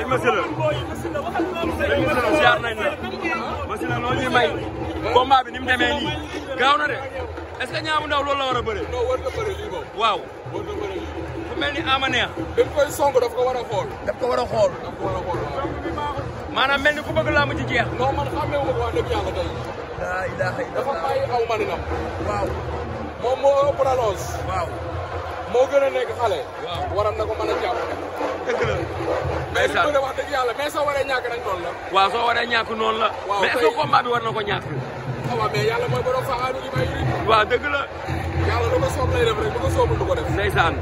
sëñ Massila ziar nañ la Massila loolu ñu may combat bi ni mu demee nii gaaw na de est-ce que Niang bu Ndaw loolu la war a bëre. non war na bëre lii moom. waaw war na bëre lii. fu mel ni ama neex. dañ koy song daf ko war a xool. daf ko war a xool. daf ko war a xool waaw. maanaam mel ni ku bëgg laa mu ci jeex. non man xamee wu ma ko wax dëgg yàlla tey. laa ilaaha illa dafa bàyyi aw maninam. waaw moom moo ëpp rallonge. waaw moo gën a nekk xale. waaw waroon na ko mën a jàpp. dëgg la. mais li ko wax dëgg yàlla mais soo waree ñàkk nañ noonu la. waaw soo waree ñàkk noonu la. waaw mais est-ce que combat bi war na ko ñàkk. waaw mais yàlla mooy borom faxaanu li may iri. waaw dëgg la. yàlla lu ko soob lay def rek lu ko soobul du ko def. ndeysaan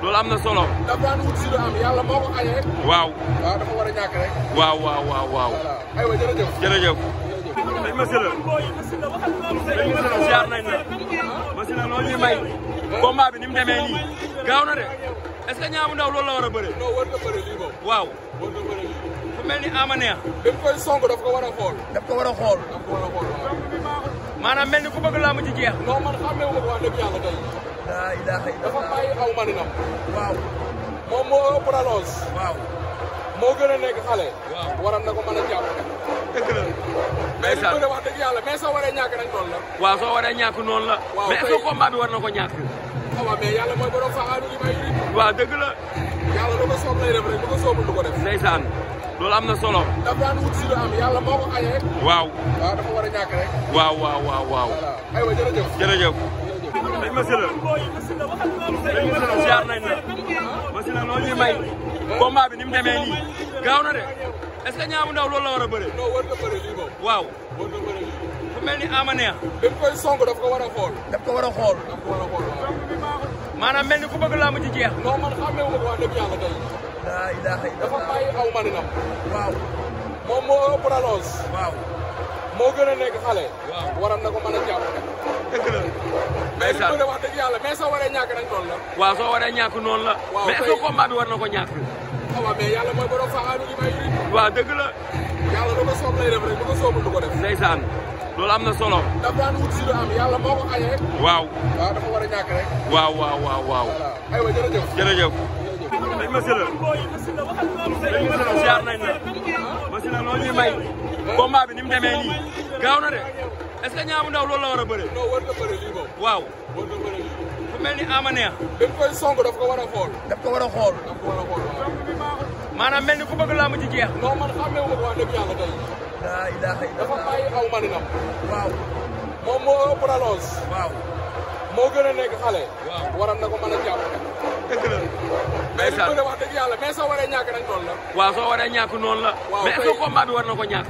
loolu am na solo. dafa daan wut si lu am yàlla moo ko xañee. waaw. waaw dafa war a ñàkk rek. waaw waaw waaw waaw. voilà aywa jërëjëf. jërëjëf. sëñ Massila ziar nañ la Massila loolu ñu may combat bi ni mu demee nii gaaw na de est-ce que Niang bu Ndaw loolu la war a bëre. non war na bëre lii moom. waaw war na bëre lii. fu mel ni ama neex. dañ koy song daf ko war a xool. daf ko war a xool. daf ko war a xool waaw. maanaam mel ni ku bëgg laa mu ci jeex. non man xamee wu ma ko wax dëgg yàlla tey. laa ilaaha illa dafa bàyyi aw maninam. waaw moom moo ëpp rallonge. waaw moo gën a nekk xale. waaw waroon na ko mën a jàpp. dëgg la. mais li ko wax dëgg yàlla mais soo waree ñàkk nañ noonu la. waaw soo waree ñàkk noonu la. waaw mais est-ce que combat bi war na ko ñàkk. waaw mais yàlla mooy borom faxaanu li may iri. waaw dëgg la. yàlla lu ko soob lay def rek lu ko soobul du ko def. ndeysaan loolu am na solo. dafa daan wut si lu am yàlla moo ko xañee. waaw. waaw dafa war a ñàkk rek. waaw waaw waaw waaw. voilà aywa jërëjëf. jërëjëf. sëñ Massila ziar nañ la Massila loolu ñu may combat bi ni mu demee nii gaaw na de est-ce que Niang bu Ndaw loolu la war a bëre. non war na bëre lii moom. waaw war na bëre lii. fu mel ni ama neex. dañ koy song daf ko war a xool. daf ko war a xool. daf ko war a xool waaw. maanaam mel ni ku bëgg laa mu ci jeex. non man xamee wu ma ko wax dëgg yàlla tey. laa ilaaha illa dafa bàyyi aw maninam. waaw moom moo ëpp rallonge. waaw moo gën a nekk xale. waaw waroon na ko mën a jàpp. dëgg la. mais li ko wax dëgg yàlla mais soo waree ñàkk nañ noonu la. waaw soo waree ñàkk noonu la. waaw mais est-ce que combat bi war na ko ñàkk. waaw mais yàlla mooy borom faxaanu li may iri. waaw dëgg la. yàlla lu ko soob lay def rek lu ko soobul du ko def. ndeysaan loolu am na solo. dafa daan wut si lu am yàlla moo ko xañee. waaw. waaw dafa war a ñàkk rek. waaw waaw waaw waaw. voilà aywa jërëjëf. jërëjëf. sëñ Massila ziar nañ la Massila loolu ñu may combat bi ni mu demee nii gaaw na de est-ce que Niang bu Ndaw loolu la war a bëre. non war na bëre lii moom. waaw war na bëre lii. fu mel ni ama neex. dañ koy song daf ko war a xool. daf ko war a xool. daf ko war a xool waaw. maanaam mel ni ku bëgg laa mu ci jeex. non man xamee wu ma ko wax dëgg yàlla tey. laa ilaaha illa dafa bàyyi aw maninam. waaw moom moo ëpp rallonge. waaw moo gën a nekk xale. waaw waroon na ko mën a jàpp. dëgg la. mais li ko wax dëgg yàlla mais soo waree ñàkk nañ noonu la. waaw soo waree ñàkk noonu la. waaw mais est-ce que combat bi war na ko ñàkk.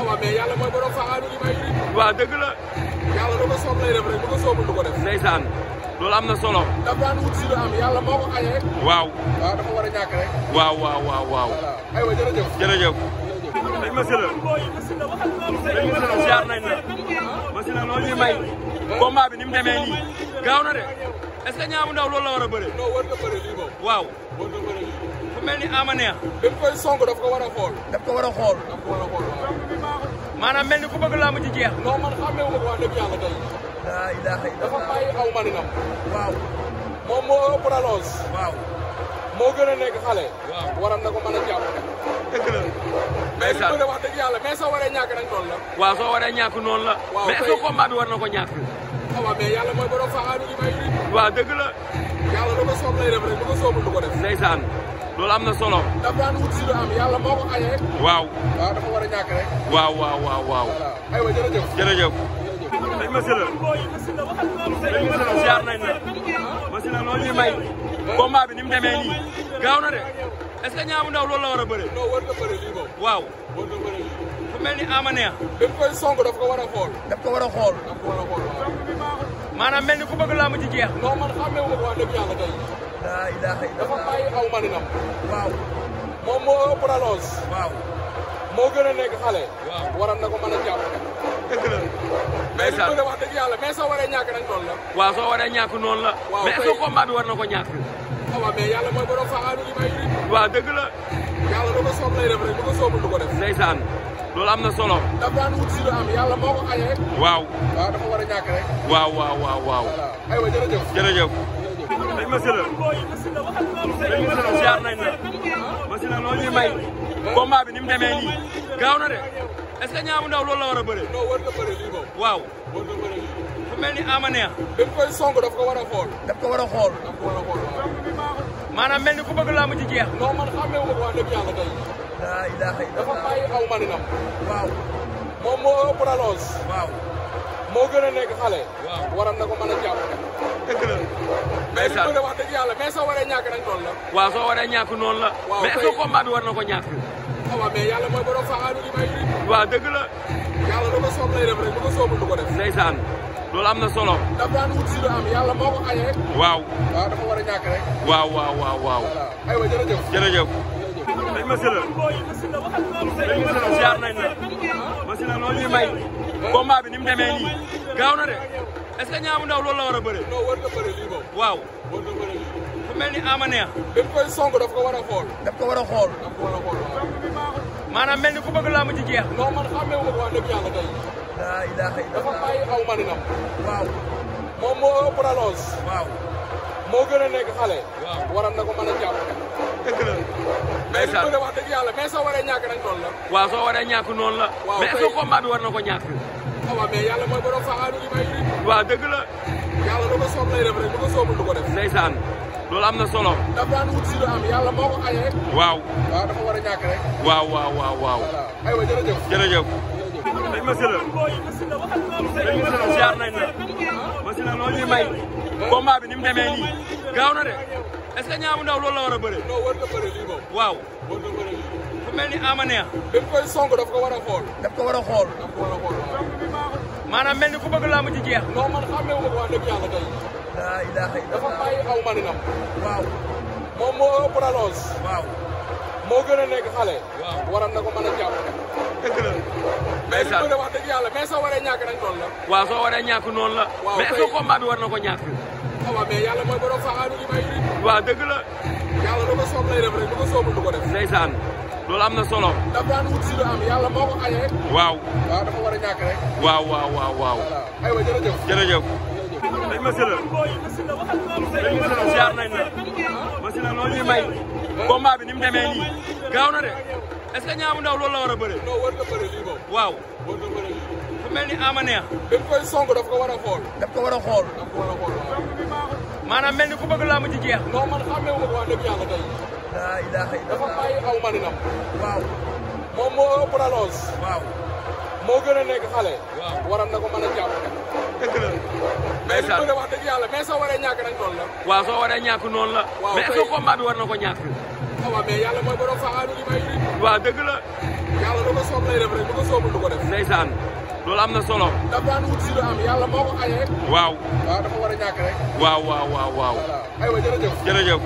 waaw mais yàlla mooy borom faxaanu li may iri. waaw dëgg la. yàlla lu ko soob lay def rek lu ko soobul du ko def. ndeysaan loolu am na solo. dafa daan wut si lu am yàlla moo ko xañee. waaw. waaw dafa war a ñàkk rek. waaw waaw waaw waaw. voilà aywa jërëjëf. jërëjëf. sëñ Massila ziar nañ la Massila loolu ñu may combat bi ni mu demee nii gaaw na de est-ce que Niang bu Ndaw loolu la war a bëre. non war na bëre lii moom. waaw war na bëre lii. fu mel ni ama neex. dañ koy song daf ko war a xool. daf ko war a xool. daf ko war a xool waaw. maanaam mel ni ku bëgg laa mu ci jeex. non man xamee wu ma ko wax dëgg yàlla tey. laa ilaaha illa dafa bàyyi aw maninam. waaw moom moo ëpp rallonge. waaw moo gën a nekk xale. waaw waroon na ko mën a jàpp. dëgg la. mais li ko wax dëgg yàlla mais soo waree ñàkk nañ noonu la. waaw soo waree ñàkk noonu la. waaw mais est-ce que combat bi war na ko ñàkk. waaw mais yàlla mooy borom faxaanu li may iri. waaw dëgg la. yàlla lu ko soob lay def rek lu ko soobul du ko def. ndeysaan loolu am na solo. dafa daan wut si lu am yàlla moo ko xañee. waaw. waaw dafa war a ñàkk rek. waaw waaw waaw waaw. voilà aywa jërëjëf. jërëjëf. sëñ Massila ziar nañ la Massila loolu ñu may combat bi ni mu demee nii gaaw na de est-ce que Niang bu Ndaw loolu la war a bëre. non war na bëre lii moom. waaw war na bëre lii. fu mel ni ama neex. dañ koy song daf ko war a xool. daf ko war a xool. daf ko war a xool waaw. maanaam mel ni ku bëgg laa mu ci jeex. non man xamee wu ma ko wax dëgg yàlla tey. laa ilaaha illa dafa bàyyi aw maninam. waaw moom moo ëpp rallonge. waaw moo gën a nekk xale. waaw waroon na ko mën a jàpp. dëgg la. mais li ko wax dëgg yàlla mais soo waree ñàkk nañ noonu la. waaw soo waree ñàkk noonu la. waaw mais est-ce que combat bi war na ko ñàkk. waaw mais yàlla mooy borom faxaanu li may iri. waaw dëgg la. yàlla lu ko soob lay def rek lu ko soobul du ko def. ndeysaan loolu am na solo. dafa daan wut si lu am yàlla moo ko xañee. waaw. waaw dafa war a ñàkk rek. waaw waaw waaw waaw. voilà aywa jërëjëf. jërëjëf. sëñ Massila ziar nañ la parce que loolu ñu may combat bi ni mu demee nii gaaw na de est-ce que Niang bu Ndaw loolu la war a bëre. non war nga bëre lii moom. waaw. war nga bëre lii. fu mel ni Ama Neex. dañ koy song daf ko war a xool. daf ko war a xool. daf ko war a xool waaw. maanaam mel ni ku bëgg laa mu ci jeex. non man xamee wu ma ko wax dëgg yàlla tey. laa ilaaha illa dafa bàyyi aw maninam. waaw. moom moo ëpp rallonge. waaw. moo gën a nekk xale. waaw waram na ko mën a jàpp. dëgg la. mais li ko wax dëgg yàlla mais soo waree ñàkk nañ toll la. waaw soo waree ñàkk noonu la. waaw mais est-ce que combat bi war na ko ñàkk. waaw mais yàlla mooy borom faxaanu li may ri. waaw dëgg la. yàlla lu ko soob lay def rek lu ko soobul du ko def. ndeysaan loolu am na solo. daf daan wut si lu am yàlla moo ko xañee. waaw. waaw dafa war a ñàkk rek. waaw waaw waaw waaw. voilà aywa jërëjëf. jërëjëf. dañ ma sëla. dañ ma sëla ziar nañ la. ma sëla loolu ñu may. combat bi ni mu demee nii gaaw na de est-ce que Niang bu Ndaw loolu la war a bëre. non war nga bëre lii moom. waaw. war nga bëre lii. fu mel ni Ama Neex. dañ koy song daf ko war a xool. daf ko war a xool. daf ko war a xool waaw. maanaam mel ni ku bëgg laa mu ci jeex. non man xamee wu ma ko wax dëgg yàlla tey. laa ilaaha illa dafa bàyyi aw maninam. waaw. moom moo ëpp rallonge. waaw. moo gën a nekk xale. waaw waram na ko mën a jàpp. dëgg la. mais li ko wax dëgg yàlla mais soo waree ñàkk nañ toll la. waaw soo waree ñàkk noonu la. waaw mais est-ce que combat bi war na ko ñàkk. waaw mais yàlla mooy borom faxaanu li may ri. waaw dëgg la. yàlla lu ko soob lay def rek lu ko soobul du ko def. ndeysaan loolu am na solo. daf daan wut si lu am yàlla moo ko xañee. waaw. waaw dafa war a ñàkk rek. waaw waaw waaw waaw. voilà aywa jërëjëf. jërëjëf. dañ ma sëla. dañ ma sëla ziar nañ la. ma sëla loolu ñu may. combat bi ni mu demee nii gaaw na de est-ce que Niang bu Ndaw loolu la war a bëre. non war nga bëre lii moom. waaw. war nga bëre lii. fu mel ni Ama Neex. dañ koy song daf ko war a xool. daf ko war a xool. daf ko war a xool waaw. maanaam mel ni ku bëgg laa mu ci jeex. non man xamee wu ma ko wax dëgg yàlla tey. laa ilaaha illa dafa bàyyi aw maninam. waaw. moom moo ëpp rallonge. waaw. moo gën a nekk xale. waaw waram na ko mën a jàpp. dëgg la. mais li ko wax dëgg yàlla mais soo waree ñàkk nañ toll la. waaw soo waree ñàkk noonu la. waaw mais est-ce que combat bi war na ko ñàkk. waaw mais yàlla mooy borom faxaanu li may ri. waaw dëgg la. yàlla lu ko soob lay def rek lu ko soobul du ko def. ndeysaan loolu am na solo. daf daan wut si lu am yàlla moo ko xañee. waaw. waaw dafa war a ñàkk rek. waaw waaw waaw waaw. voilà aywa jërëjëf. jërëjëf. dañ ma sëla. dañ ma sëla ziar nañ la. ma sëla loolu ñu may. combat bi ni mu demee nii gaaw na de est-ce que Niang bu Ndaw loolu la war a bëre. non war nga bëre lii moom. waaw. war nga bëre lii. fu mel ni Ama Neex. dañ koy song daf ko war a xool. daf ko war a xool. daf ko war a xool waaw. maanaam mel ni ku bëgg laa mu ci jeex. non man xamee wu ma ko wax dëgg yàlla tey. laa ilaaha illa dafa bàyyi aw maninam. waaw. moom moo ëpp rallonge. waaw. moo gën a nekk xale. waaw waram na ko mën a jàpp. dëgg la. mais li ko wax dëgg yàlla mais soo waree ñàkk nañ toll la. waaw soo waree ñàkk noonu la. waaw mais est-ce que combat bi war na ko ñàkk. waaw mais yàlla mooy borom faxaanu li may ri. waaw dëgg la. yàlla lu ko soob lay def rek lu ko soobul du ko def. ndeysaan loolu am na solo. daf daan wut si lu am yàlla moo ko xañee. waaw. waaw dafa war a ñàkk rek. waaw waaw waaw waaw. voilà aywa jërëjëf. jërëjëf.